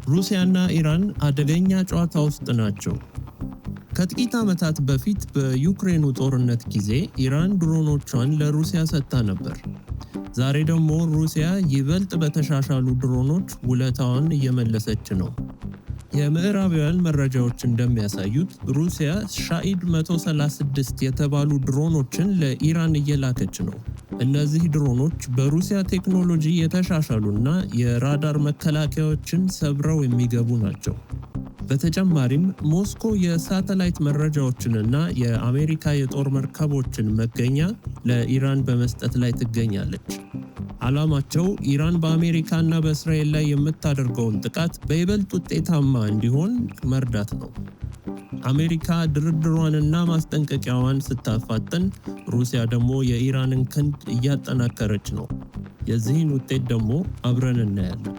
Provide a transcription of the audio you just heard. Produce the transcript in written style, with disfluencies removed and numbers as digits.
ሩሲያና ኢራን አደገኛ ጨዋታ ውስጥ ናቸው። ከጥቂት ዓመታት በፊት በዩክሬኑ ጦርነት ጊዜ ኢራን ድሮኖቿን ለሩሲያ ሰጥታ ነበር። ዛሬ ደግሞ ሩሲያ ይበልጥ በተሻሻሉ ድሮኖች ውለታዋን እየመለሰች ነው። የምዕራባውያን መረጃዎች እንደሚያሳዩት ሩሲያ ሻሂድ 136 የተባሉ ድሮኖችን ለኢራን እየላከች ነው። እነዚህ ድሮኖች በሩሲያ ቴክኖሎጂ የተሻሻሉና የራዳር መከላከያዎችን ሰብረው የሚገቡ ናቸው። በተጨማሪም ሞስኮ የሳተላይት መረጃዎችንና የአሜሪካ የጦር መርከቦችን መገኛ ለኢራን በመስጠት ላይ ትገኛለች። ዓላማቸው ኢራን በአሜሪካና በእስራኤል ላይ የምታደርገውን ጥቃት በይበልጥ ውጤታማ እንዲሆን መርዳት ነው። አሜሪካ ድርድሯንና ማስጠንቀቂያዋን ስታፋጥን፣ ሩሲያ ደግሞ የኢራንን ክንድ እያጠናከረች ነው። የዚህን ውጤት ደግሞ አብረን እናያለን።